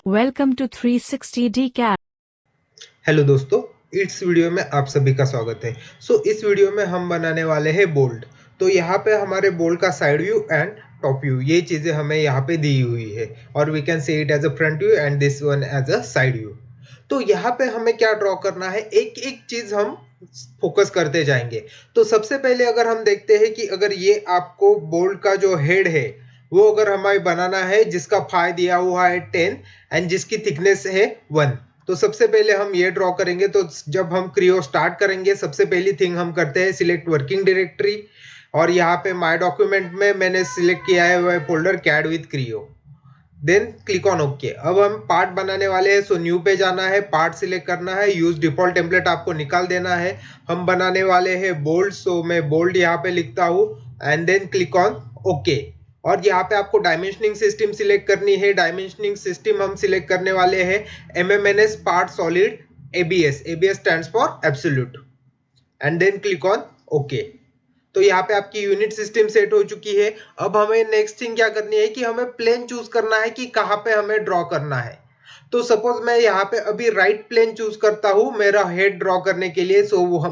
Welcome to 360D CAD. Hello दोस्तों, इस video में आप सभी का स्वागत है। इस वीडियो में हम बनाने वाले हैं बोल्ट। तो यहाँ पे हमारे बोल्ट का side view and top view, ये चीजें हमें यहाँ पे दी हुई है और we can see it as a front view and this one as a side view. तो यहाँ पे हमें क्या ड्रॉ करना है, एक एक चीज हम फोकस करते जाएंगे। तो सबसे पहले अगर हम देखते हैं कि अगर ये आपको बोल्ट का जो हेड है वो अगर हमें बनाना है, जिसका फाई दिया हुआ है 10 एंड जिसकी थिकनेस है 1। तो सबसे पहले हम ये ड्रॉ करेंगे। तो जब हम क्रियो स्टार्ट करेंगे, सबसे पहली थिंग हम करते हैं सिलेक्ट वर्किंग डायरेक्टरी, और यहाँ पे माय डॉक्यूमेंट में मैंने सिलेक्ट किया है वह folder CAD with Creo. Then click on okay. अब हम पार्ट बनाने वाले हैं, सो न्यू पे जाना है, पार्ट सिलेक्ट करना है, यूज डिफॉल्ट टेम्पलेट आपको निकाल देना है। हम बनाने वाले हैं बोल्ड, सो मैं बोल्ड यहाँ पे लिखता हूँ and then click on okay. और यहाँ पे आपको डायमेंशनिंग सिस्टम सिलेक्ट करनी है। डायमेंशनिंग सिस्टम हम सिलेक्ट करने वाले हैं MMNS part solid ABS। ABS stands for absolute and then click on okay. तो यहाँ पे आपकी यूनिट सिस्टम सेट हो चुकी है। अब हमें नेक्स्ट थिंग क्या करनी है कि हमें प्लेन चूज करना है कि कहाँ पे हमें ड्रॉ करना है। तो सपोज मैं यहाँ पे अभी राइट प्लेन चूज करता हूँ मेरा हेड ड्रॉ करने के लिए।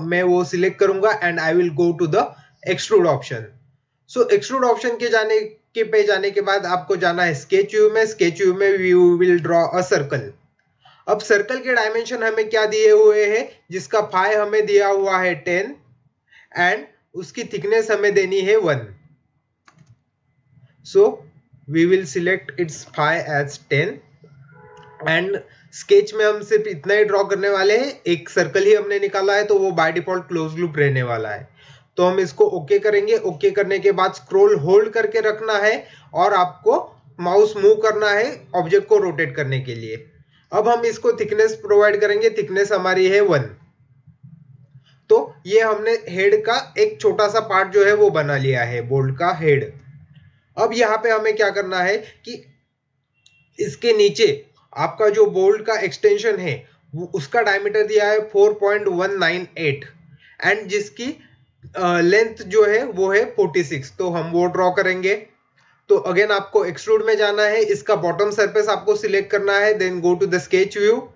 मैं वो सिलेक्ट करूंगा and I will go to the extrude option. Extrude option पे जाने के बाद आपको जाना है स्केच व्यू में। स्केच व्यू में we will draw a circle. अब सर्कल के डायमेंशन हमें क्या दिए हुए हैं, जिसका फाई हमें दिया हुआ है 10 एंड उसकी थिकनेस हमें देनी है 1। We will select its phi as 10 and sketch में हम सिर्फ इतना ही ड्रॉ करने वाले हैं, एक सर्कल ही हमने निकाला है, तो वो बाय डिफॉल्ट क्लोज लूप रहने वाला है। तो हम इसको ओके करेंगे। ओके करने के बाद स्क्रॉल होल्ड करके रखना है और आपको माउस मूव करना है ऑब्जेक्ट को रोटेट करने के लिए। अब हम इसको थिकनेस प्रोवाइड करेंगे, थिकनेस हमारी है 1। तो ये हमने हेड का एक छोटा सा पार्ट जो है वो बना लिया है, बोल्ट का हेड। अब यहाँ पे हमें क्या करना है कि इसके नीचे आपका जो बोल्ट का एक्सटेंशन है उसका डायमीटर दिया है 4.198 एंड जिसकी लेंथ जो है वो है 46। तो हम वो ड्रॉ करेंगे। तो अगेन आपको एक्सट्रूड में जाना है, इसका बॉटम सरफेस आपको सिलेक्ट करना है, then go to the sketch view.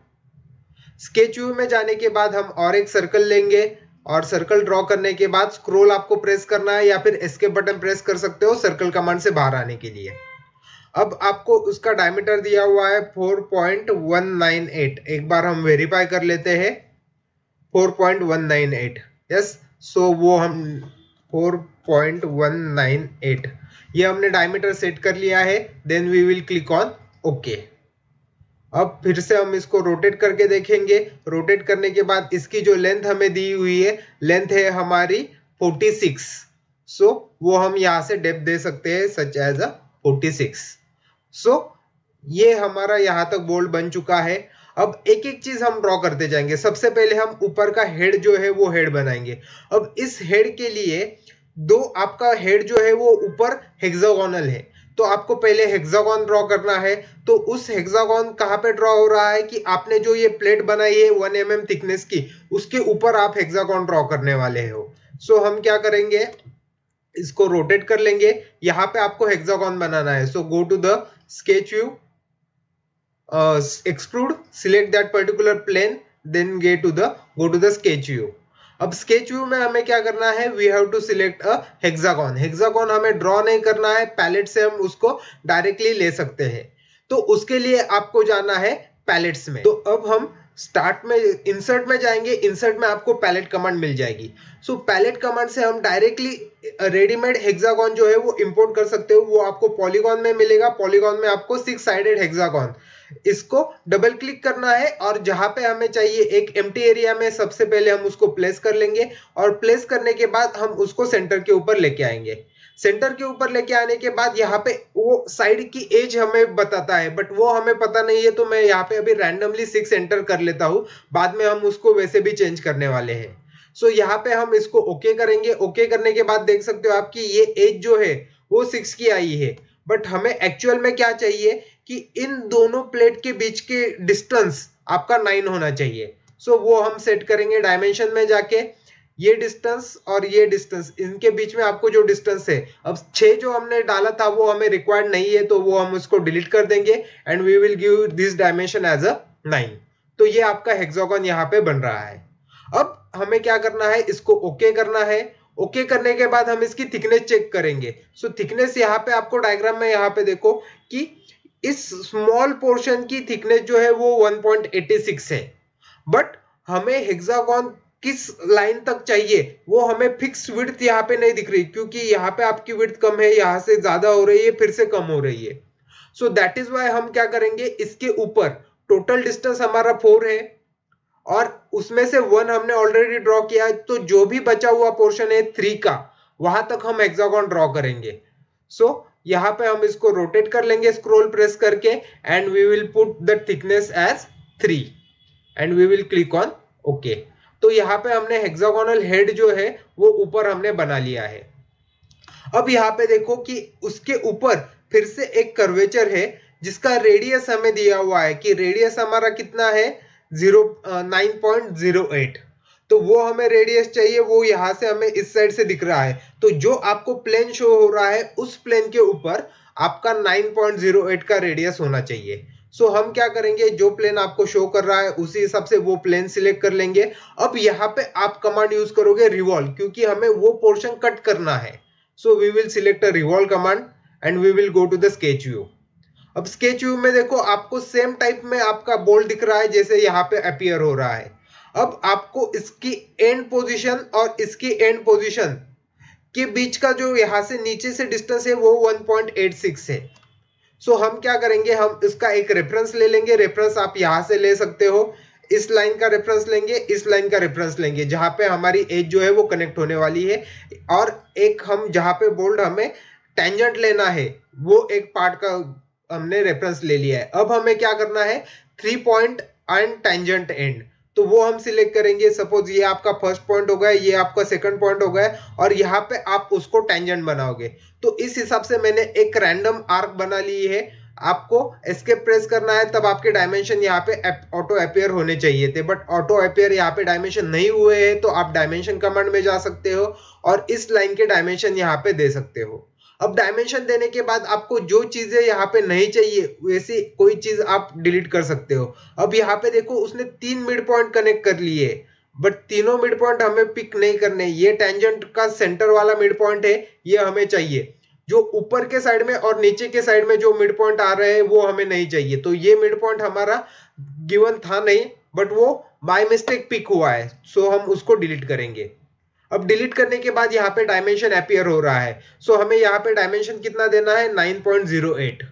Sketch view में जाने के बाद हम और एक सर्कल लेंगे और सर्कल ड्रॉ करने के बाद स्क्रॉल आपको प्रेस करना है या फिर एस्केप बटन प्रेस कर सकते हो सर्कल कमांड से बाहर आने के लिए। अब आपको उसका डायमीटर दिया हुआ है 4.198। एक बार हम वेरीफाई कर लेते हैं, 4.198। यस, वो हम 4.198 ये हमने डायमीटर सेट कर लिया है। Then we will click on okay. अब फिर से हम इसको रोटेट करके देखेंगे। रोटेट करने के बाद इसकी जो लेंथ हमें दी हुई है, लेंथ है हमारी 46। वो हम यहाँ से डेप्थ दे सकते हैं सच एज अ 46। ये हमारा यहाँ तक बोल्ट बन चुका है। अब एक एक चीज हम ड्रॉ करते जाएंगे। सबसे पहले हम ऊपर का हेड जो है वो हेड बनाएंगे। अब इस हेड के लिए आपका हेड जो है वो ऊपर हेक्सागोनल है, तो आपको पहले हेक्सागोन ड्रॉ करना है। तो उस हेक्सागोन कहाँ पे ड्रॉ हो रहा है कि आपने जो ये प्लेट बनाई है 1 mm थिकनेस की, उसके ऊपर आप हेक्सागोन ड्रॉ करने वाले हो। हम क्या करेंगे, इसको रोटेट कर लेंगे। यहाँ पे आपको हेक्सागोन बनाना है। Go to the sketch view, extrude, select that particular plane, then go to the sketch view. अब sketch view में हमें क्या करना है, we have to select a hexagon. hexagon हमें ड्रॉ नहीं करना है, पैलेट से हम उसको डायरेक्टली ले सकते हैं। तो उसके लिए आपको जाना है पैलेट्स में। तो अब हम स्टार्ट में इंसर्ट में जाएंगे। इंसर्ट में आपको पैलेट कमांड मिल जाएगी। पैलेट कमांड से हम डायरेक्टली रेडीमेड हेक्सागोन जो है वो इंपोर्ट कर सकते हो। वो आपको पॉलीगॉन में मिलेगा। पॉलीगॉन में आपको 6 साइडेड हेक्सागोन, इसको डबल क्लिक करना है और जहां पे हमें चाहिए एक एम्प्टी एरिया में सबसे पहले हम उसको प्लेस कर लेंगे और प्लेस करने के बाद हम उसको सेंटर के ऊपर लेके आएंगे। सेंटर के ऊपर लेके आने के बाद यहाँ पे वो साइड की एज हमें बताता है, बट वो हमें पता नहीं है, तो मैं यहाँ पे अभी रैंडमली 6 एंटर कर लेता हूँ। बाद में हम उसको वैसे भी चेंज करने वाले हैं। यहाँ पे हम इसको ओके करेंगे। ओके करने के बाद देख सकते हो आपकी ये एज जो है वो 6 की आई है, बट हमें एक्चुअल में क्या चाहिए कि इन दोनों प्लेट के बीच के डिस्टेंस आपका 9 होना चाहिए। वो हम सेट करेंगे डायमेंशन में जाके। ये डिस्टेंस और ये डिस्टेंस, इनके बीच में आपको जो डिस्टेंस है, अब 6 जो हमने डाला था वो हमें रिक्वायर्ड नहीं है, तो वो हम उसको डिलीट कर देंगे and we will give this dimension as a 9। तो ये आपका हेक्सागोन यहाँ पे बन रहा है। अब हमें क्या करना है, इसको ओके करना है। ओके करने के बाद हम इसकी थिकनेस चेक करेंगे। सो थिकनेस यहाँ पे आपको डायग्राम में यहाँ पे देखो कि इस स्मॉल पोर्शन की थिकनेस जो है वो 1.86 है, बट हमें हेक्सागोन किस लाइन तक चाहिए वो हमें फिक्स विड्थ यहाँ पे नहीं दिख रही, क्योंकि यहाँ पे आपकी विड्थ कम है, यहाँ से ज्यादा हो रही है, फिर से कम हो रही है। सो दैट इज वाई हम क्या करेंगे, इसके ऊपर टोटल डिस्टेंस हमारा 4 है और उसमें से 1 हमने ऑलरेडी ड्रॉ किया है, तो जो भी बचा हुआ पोर्शन है 3 का, वहां तक हम हेक्सागोन ड्रॉ करेंगे। सो यहाँ पे हम इसको रोटेट कर लेंगे स्क्रॉल प्रेस करके and we will put the thickness as 3 and we will click on okay. तो यहाँ पे हमने हेक्सागोनल हेड जो है वो ऊपर हमने बना लिया है। अब यहाँ पे देखो कि उसके ऊपर फिर से एक कर्वेचर है जिसका रेडियस हमें दिया हुआ है कि रेडियस हमारा कितना है 9.08। तो वो हमें रेडियस चाहिए, वो यहाँ से हमें इस साइड से दिख रहा है। तो जो आपको प्लेन शो हो रहा है उस प्लेन के ऊपर आपका 9.08 का रेडियस होना चाहिए। सो हम क्या करेंगे, जो प्लेन आपको शो कर रहा है उसी हिसाब से वो प्लेन सिलेक्ट कर लेंगे। अब यहाँ पे आप कमांड यूज करोगे रिवॉल्व, क्योंकि हमें वो पोर्शन कट करना है। So we will select a revolve command and we will go to the sketch view. अब स्केच व्यू में देखो आपको सेम टाइप में आपका बोल्ट दिख रहा है जैसे यहाँ पे अपीयर हो रहा है। अब आपको इसकी एंड पोजीशन और इसकी एंड पोजीशन के बीच का जो यहाँ से नीचे से डिस्टेंस है वो 1.86 है। सो हम क्या करेंगे, हम इसका एक रेफरेंस ले लेंगे। रेफरेंस आप यहाँ से ले सकते हो, इस लाइन का रेफरेंस लेंगे, इस लाइन का रेफरेंस लेंगे जहां पे हमारी एज जो है वो कनेक्ट होने वाली है। और एक हम जहां पे बोल्ड हमें टेंजेंट लेना है वो एक पार्ट का हमने रेफरेंस ले लिया है। अब हमें क्या करना है, 3 पॉइंट एंड टेंजेंट एंड, तो वो हम सिलेक्ट करेंगे। सपोज ये आपका फर्स्ट पॉइंट हो गया, ये आपका सेकंड पॉइंट हो गया और यहाँ पे आप उसको टेंजेंट बनाओगे। तो इस हिसाब से मैंने एक रैंडम आर्क बना ली है। आपको एस्केप प्रेस करना है तब आपके डायमेंशन यहाँ पे ऑटो अपीयर होने चाहिए थे, बट ऑटो अपीयर यहाँ पे डायमेंशन नहीं हुए हैं, तो आप डायमेंशन कमांड में जा सकते हो और इस लाइन के डायमेंशन यहाँ पे दे सकते हो। अब डायमेंशन देने के बाद आपको जो चीजें यहाँ पे नहीं चाहिए वैसी कोई चीज आप डिलीट कर सकते हो। अब यहाँ पे देखो उसने 3 मिड पॉइंट कनेक्ट कर लिए, बट तीनों मिड पॉइंट हमें पिक नहीं करने। ये टेंजेंट का सेंटर वाला मिड पॉइंट है, ये हमें चाहिए। जो ऊपर के साइड में और नीचे के साइड में जो मिड पॉइंट आ रहे हैं वो हमें नहीं चाहिए। तो ये मिड पॉइंट हमारा गिवन था नहीं, बट वो बाय मिस्टेक पिक हुआ है, सो हम उसको डिलीट करेंगे। अब डिलीट करने के बाद यहाँ पे डायमेंशन अपीयर हो रहा है। सो हमें यहाँ पे डायमेंशन कितना देना है, 9.08।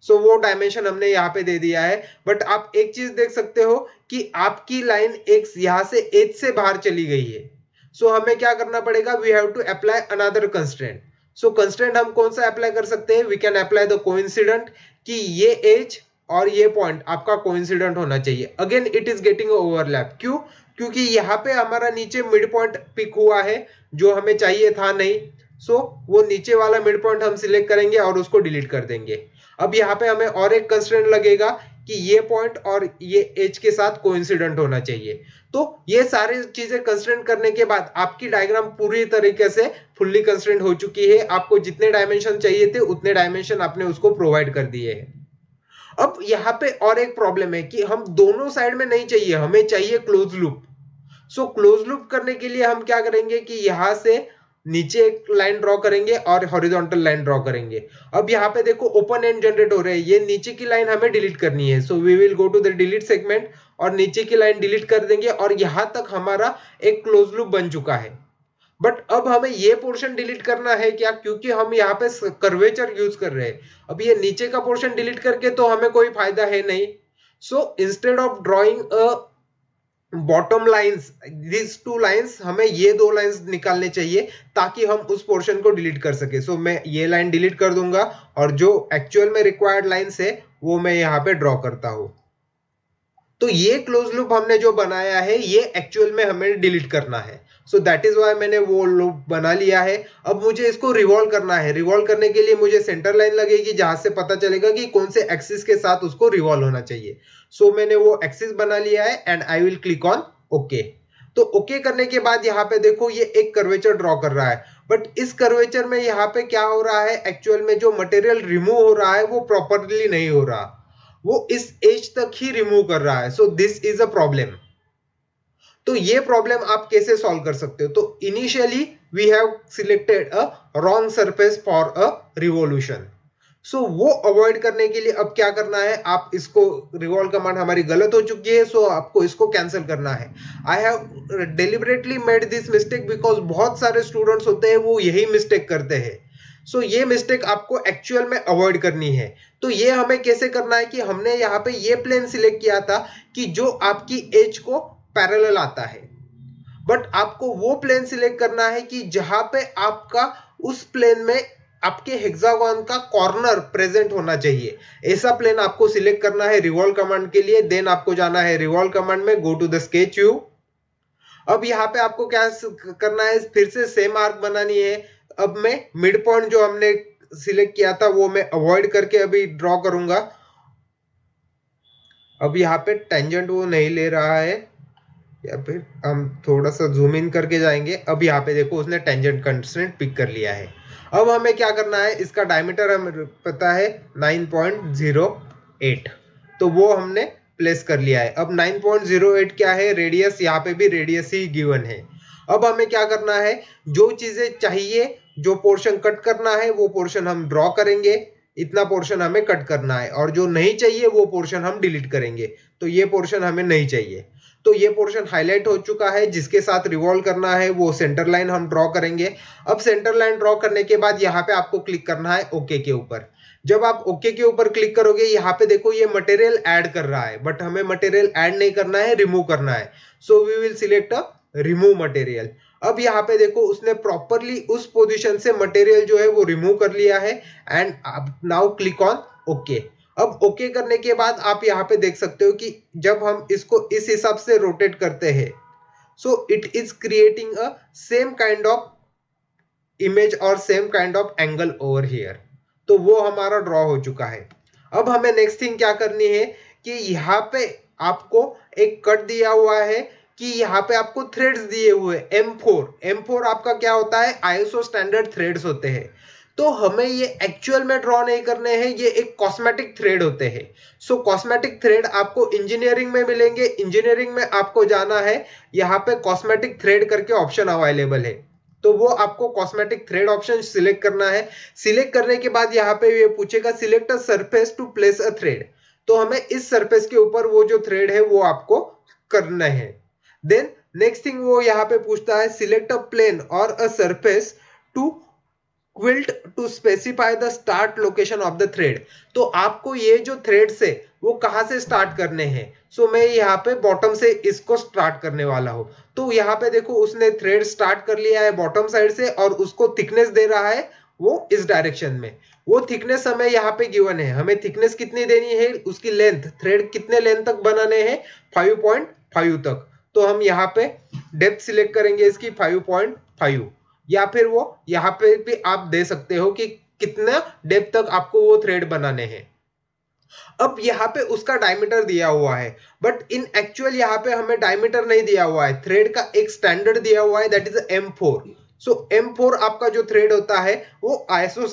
सो वो डायमेंशन हमने यहाँ पे दे दिया है। बट आप एक चीज देख सकते हो कि आपकी लाइन एक यहाँ से एज से बाहर चली गई है। सो हमें क्या करना पड़ेगा, we have to apply another constraint. So constraint हम कौन सा अप्लाई कर सकते हैं, we can apply the coincident, कि ये एज और ये पॉइंट आपका कोइंसिडेंट होना चाहिए। Again it is getting overlap, क्यों, क्योंकि यहाँ पे हमारा नीचे मिड पॉइंट पिक हुआ है जो हमें चाहिए था नहीं। सो वो नीचे वाला मिड पॉइंट हम सिलेक्ट करेंगे और उसको डिलीट कर देंगे। अब यहाँ पे हमें और एक कंस्ट्रेंट लगेगा कि ये पॉइंट और ये एज के साथ कोइंसिडेंट होना चाहिए। तो ये सारी चीजें कंस्ट्रेंट करने के बाद आपकी डायग्राम पूरी तरीके से फुल्ली कंस्ट्रेंट हो चुकी है। आपको जितने डायमेंशन चाहिए थे उतने डायमेंशन आपने उसको प्रोवाइड कर दिए हैं। अब यहाँ पे और एक प्रॉब्लम है कि हम दोनों साइड में नहीं चाहिए, हमें चाहिए close loop. So close loop करने के लिए हम क्या करेंगे कि यहां से नीचे एक लाइन ड्रॉ करेंगे और हॉरिजॉन्टल लाइन ड्रॉ करेंगे। अब यहाँ पे देखो ओपन एंड जनरेट हो रहे हैं, ये नीचे की लाइन हमें डिलीट करनी है। So we will go to the delete segment और नीचे की लाइन डिलीट कर देंगे और यहां तक हमारा एक क्लोज लूप बन चुका है। बट अब हमें ये पोर्शन डिलीट करना है क्या, क्योंकि हम यहाँ पे कर्वेचर यूज कर रहे हैं। अब ये नीचे का पोर्शन डिलीट करके तो हमें कोई फायदा है नहीं। So instead of drawing a bottom lines, this 2 lines, हमें ये 2 लाइंस निकालने चाहिए ताकि हम उस पोर्शन को डिलीट कर सके। सो मैं ये लाइन डिलीट कर दूंगा और जो एक्चुअल में रिक्वायर्ड लाइंस है वो मैं यहाँ पे ड्रॉ करता हूं। तो ये क्लोज लूप हमने जो बनाया है ये एक्चुअल में हमें डिलीट करना है। सो दैट इज वाई मैंने वो लूप बना लिया है। अब मुझे इसको रिवॉल्व करना है। रिवॉल्व करने के लिए मुझे सेंटर लाइन लगेगी जहां से पता चलेगा कि कौन से एक्सिस के साथ उसको रिवॉल्व होना चाहिए। सो मैंने वो एक्सिस बना लिया है and I will click on okay. तो ओके करने के बाद यहाँ पे देखो ये एक कर्वेचर ड्रॉ कर रहा है, बट इस कर्वेचर में यहाँ पे क्या हो रहा है, एक्चुअल में जो मटेरियल रिमूव हो रहा है वो प्रॉपरली नहीं हो रहा, वो इस एज तक ही रिमूव कर रहा है। So this is a problem. तो ये प्रॉब्लम आप कैसे सॉल्व कर सकते हो? तो initially we have selected a wrong surface for a revolution. So वो अवॉइड करने के लिए अब क्या करना है, आप इसको रिवॉल्व कमांड हमारी गलत हो चुकी है, सो आपको इसको कैंसिल करना है। I have deliberately made this mistake because बहुत सारे स्टूडेंट्स होते हैं वो यही मिस्टेक करते हैं। सो ये मिस्टेक आपको एक्चुअल में अवॉइड करनी है। तो ये हमें कैसे करना है कि हमने यहाँ पे ये प्लेन सिलेक्ट किया था कि जो आपकी एज को पैरेलल आता है, बट आपको वो प्लेन सिलेक्ट करना है कि जहां पे आपका उस प्लेन में आपके हेक्सागोन का कॉर्नर प्रेजेंट होना चाहिए। ऐसा प्लेन आपको सिलेक्ट करना है रिवॉल्व कमांड के लिए। देन आपको जाना है रिवॉल्व कमांड में, go to the sketch view. अब यहाँ पे आपको क्या करना है, फिर से सेम आर्क बनानी है। अब मैं मिड पॉइंट जो हमने सिलेक्ट किया था वो मैं अवॉइड करके अभी ड्रॉ करूंगा। अब यहाँ पे टेंजेंट वो नहीं ले रहा है, या फिर हम थोड़ा सा जूम इन करके जाएंगे। अब यहाँ पे देखो उसने टेंजेंट कंस्ट्रेंट पिक कर लिया है। अब हमें क्या करना है, इसका डायमीटर हमें पता है 9.08, तो वो हमने प्लेस कर लिया है। अब 9.08 क्या है, रेडियस, यहाँ पे भी रेडियस ही गिवन है। अब हमें क्या करना है, जो चीजें चाहिए, जो पोर्शन कट करना है वो पोर्शन हम ड्रॉ करेंगे। इतना पोर्शन हमें कट करना है, और जो नहीं चाहिए वो पोर्शन हम डिलीट करेंगे। तो ये पोर्शन हमें नहीं चाहिए। तो ये पोर्शन हाईलाइट हो चुका है, जिसके साथ रिवॉल्व करना है वो सेंटर लाइन हम ड्रॉ करेंगे। अब सेंटर लाइन ड्रॉ करने के बाद यहाँ पे आपको क्लिक करना है ओके के ऊपर। जब आप ओके के ऊपर क्लिक करोगे, यहाँ पे देखो ये मटेरियल ऐड कर रहा है, बट हमें मटेरियल ऐड नहीं करना है, रिमूव करना है। So we will select a remove material. अब यहाँ पे देखो उसने प्रॉपरली उस पोजीशन से मटेरियल जो है वो रिमूव कर लिया है। And now click on okay. अब ओके करने के बाद आप यहाँ पे देख सकते हो कि जब हम इसको इस हिसाब से रोटेट करते हैं, so it is creating a same kind of image और same kind of angle over here. तो वो हमारा ड्रॉ हो चुका है। अब हमें नेक्स्ट थिंग क्या करनी है कि यहाँ पे आपको एक कट दिया हुआ है कि यहाँ पे आपको थ्रेड्स दिए हुए M4 आपका क्या होता है, आईएसओ स्टैंडर्ड थ्रेड्स होते हैं। तो हमें ये एक्चुअल में ड्रॉ नहीं करने हैं, ये एक कॉस्मेटिक थ्रेड होते हैं। सो कॉस्मेटिक थ्रेड आपको इंजीनियरिंग में मिलेंगे। इंजीनियरिंग में आपको जाना है, यहाँ पे कॉस्मेटिक थ्रेड करके ऑप्शन अवेलेबल है, तो वो आपको कॉस्मेटिक थ्रेड ऑप्शन सिलेक्ट करना है। सिलेक्ट करने के बाद यहाँ पे ये पूछेगा select a surface to place a thread, तो हमें इस सरफेस के ऊपर वो जो थ्रेड है वो आपको करना है। देन नेक्स्ट थिंग वो यहाँ पे पूछता है सिलेक्ट अ प्लेन और a surface to quilt to specify the start location of the thread. तो आपको ये जो थ्रेड्स है वो कहां से स्टार्ट करने हैं। सो मैं यहाँ पे बॉटम से इसको स्टार्ट करने वाला हूं। तो यहाँ पे देखो उसने थ्रेड स्टार्ट कर लिया है बॉटम साइड से, और उसको थिकनेस दे रहा है वो इस डायरेक्शन में। वो थिकनेस हमें यहाँ पे गिवन है, हमें थिकनेस कितनी देनी है, उसकी लेंथ, थ्रेड कितने लेंथ तक बनाने हैं, 5.5 तक। तो हम यहाँ पे डेप्थ सिलेक्ट करेंगे इसकी 5.5, या फिर वो यहाँ पे भी आप दे सकते हो कि कितना डेप्थ तक आपको वो थ्रेड बनाने हैं। अब यहाँ पे उसका डायमीटर दिया हुआ है, बट इन एक्चुअल यहाँ पे हमें डायमीटर नहीं दिया हुआ है, थ्रेड का एक स्टैंडर्ड दिया हुआ है, that is M4। So M4 आपका जो थ्रेड होता है वो आईएसओ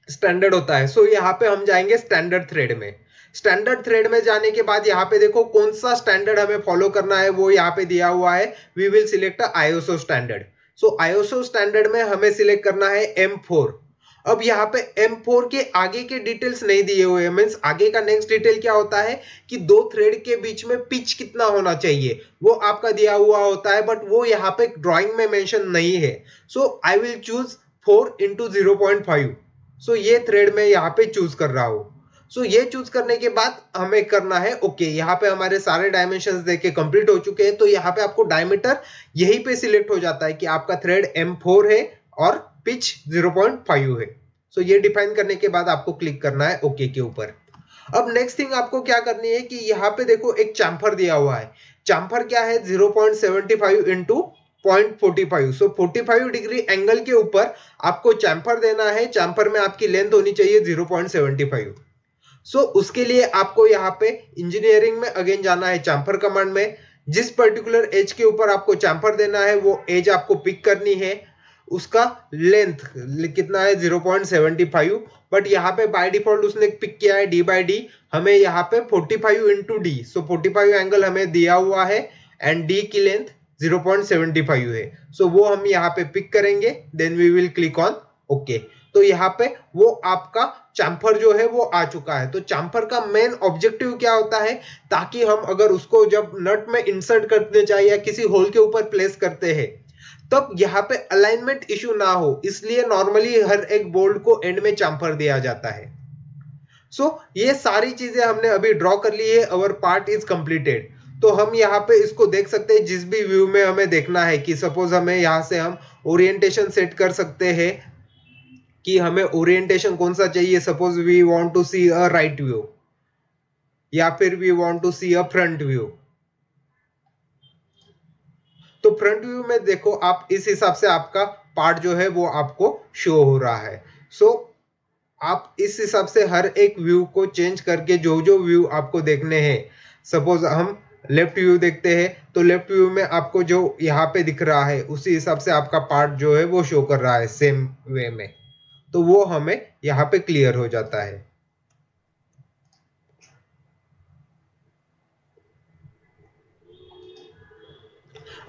स्टैंडर्ड होता है। सो यहाँ पे हम जाएंगे स्टैंडर्ड थ्रेड में। स्टैंडर्ड थ्रेड में जाने के बाद यहाँ पे देखो कौन सा स्टैंडर्ड हमें फॉलो करना है वो यहाँ पे दिया हुआ है, we will select ISO standard. So ISO standard में हमें सिलेक्ट करना है M4। अब यहाँ पे M4 के आगे के डिटेल्स नहीं दिए हुए हैं, मींस आगे का नेक्स्ट डिटेल क्या होता है कि दो थ्रेड के बीच में पिच कितना होना चाहिए वो आपका दिया हुआ होता है, बट वो यहाँ पे ड्राइंग में मेंशन नहीं है। सो आई विल चूज 4x0.5। सो ये थ्रेड में यहाँ पे चूज कर रहा हूँ। सो ये चूज करने के बाद हमें करना है ओके। यहाँ पे हमारे सारे डायमेंशंस देके कंप्लीट हो चुके हैं। तो यहाँ पे आपको डायमीटर यहीं पे सिलेक्ट हो जाता है कि आपका थ्रेड M4 है और पिच 0.5 है। सो ये डिफाइन करने के बाद आपको क्लिक करना है ओके के ऊपर। अब नेक्स्ट थिंग आपको क्या करनी है कि यहाँ पे देखो एक चैम्फर दिया हुआ है। चैम्फर क्या है, 0.75 इंटू 0.45। सो 45 डिग्री एंगल के ऊपर आपको चैम्फर देना है। चैम्फर में आपकी लेंथ होनी चाहिए 0.75। सो उसके लिए आपको यहाँ पे इंजीनियरिंग में अगेन जाना है चैम्फर कमांड में। जिस पर्टिकुलर एज के ऊपर आपको चैम्फर देना है वो एज आपको पिक करनी है। उसका लेंथ कितना है 0.75, बट यहाँ पे बाय डिफॉल्ट उसने पिक किया है डी बाई डी। हमें यहाँ पे 45 इंटू डी, सो 45 एंगल हमें दिया हुआ है एंड डी की लेंथ 0.75 है। सो वो हम यहाँ पे पिक करेंगे, then we will click on okay. तो यहाँ पे वो आपका चैम्फर जो है वो आ चुका है। तो चैम्फर का मेन ऑब्जेक्टिव क्या होता है, ताकि हम अगर उसको जब नट में इंसर्ट करते जाए या किसी होल के ऊपर प्लेस करते हैं तब यहाँ पे अलाइनमेंट इश्यू ना हो, इसलिए नॉर्मली हर एक बोल्ट को एंड में चैम्फर दिया जाता है। ये सारी चीजें हमने अभी ड्रॉ कर ली है, अवर पार्ट इज कंप्लीटेड। तो हम यहाँ पे इसको देख सकते हैं जिस भी व्यू में हमें देखना है, कि सपोज हमें यहाँ से हम ओरिएंटेशन सेट कर सकते हैं कि हमें ओरिएंटेशन कौन सा चाहिए। Suppose we want to see a right view या फिर we want to see a front view. तो फ्रंट व्यू में देखो आप इस हिसाब से आपका पार्ट जो है वो आपको शो हो रहा है। आप इस हिसाब से हर एक व्यू को चेंज करके जो जो व्यू आपको देखने हैं, सपोज हम लेफ्ट व्यू देखते हैं तो लेफ्ट व्यू में आपको जो यहाँ पे दिख रहा है उसी हिसाब से आपका पार्ट जो है वो शो कर रहा है सेम वे में। तो वो हमें यहाँ पे क्लियर हो जाता है।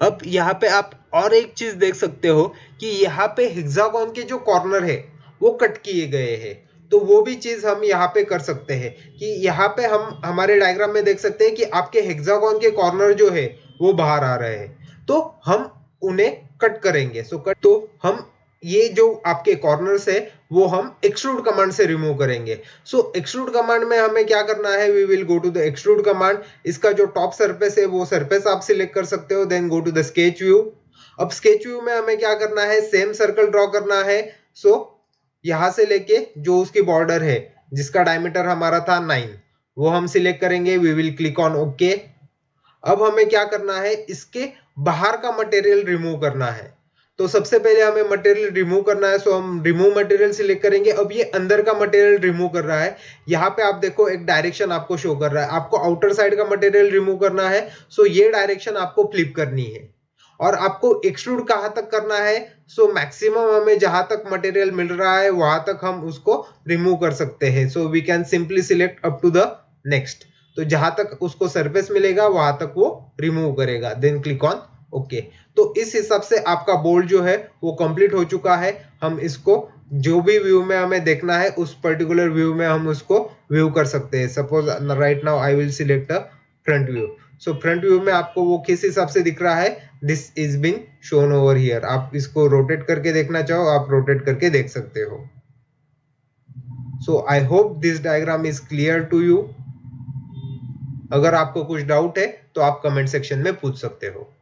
अब यहाँ पे आप और एक चीज देख सकते हो कि यहाँ पे हेक्सागोन के जो कॉर्नर है वो कट किए गए हैं। तो वो भी चीज हम यहाँ पे कर सकते हैं कि यहाँ पे हम हमारे डायग्राम में देख सकते हैं कि आपके हेक्सागोन के कॉर्नर जो है वो बाहर आ रहे हैं, तो हम उन्हें कट करेंगे। तो हम ये जो आपके कॉर्नर्स है वो हम एक्सट्रूड कमांड से रिमूव करेंगे। एक्सट्रूड कमांड में हमें क्या करना है, we will go to the extrude command. इसका जो टॉप सरफेस है वो सरफेस आप सिलेक्ट कर सकते हो, then go to the sketch view. अब स्केच व्यू में हमें क्या करना है, सेम सर्कल ड्रॉ करना है। यहां से लेके जो उसकी बॉर्डर है जिसका डायमीटर हमारा था 9, वो हम सिलेक्ट करेंगे। We will click on okay. अब हमें क्या करना है, इसके बाहर का मटेरियल रिमूव करना है। तो सबसे पहले हमें मटेरियल रिमूव करना है, सो हम रिमूव मटेरियल सिलेक्ट करेंगे। अब ये अंदर का मटेरियल रिमूव कर रहा है। यहाँ पे आप देखो एक डायरेक्शन आपको शो कर रहा है, आपको आउटर साइड का मटेरियल रिमूव करना है। ये डायरेक्शन आपको फ्लिप करनी है और आपको एक्सट्रूड कहां तक करना है। मैक्सिमम हमें जहां तक मटेरियल मिल रहा है वहां तक हम उसको रिमूव कर सकते हैं। We can simply select up to the next. तो जहां तक उसको सरफेस मिलेगा वहां तक वो रिमूव करेगा, देन क्लिक ऑन ओके। तो इस हिसाब से आपका बोल्ट जो है वो कंप्लीट हो चुका है। हम इसको जो भी व्यू में हमें देखना है उस पर्टिकुलर व्यू में हम उसको व्यू कर सकते हैं। Suppose right now I will select a front view. Front view में आपको वो किस हिसाब से दिख रहा है, this is been shown over here. आप इसको रोटेट करके देखना चाहो आप रोटेट करके देख सकते हो। I hope this diagram is clear to you. अगर आपको कुछ डाउट है तो आप कमेंट सेक्शन में पूछ सकते हो।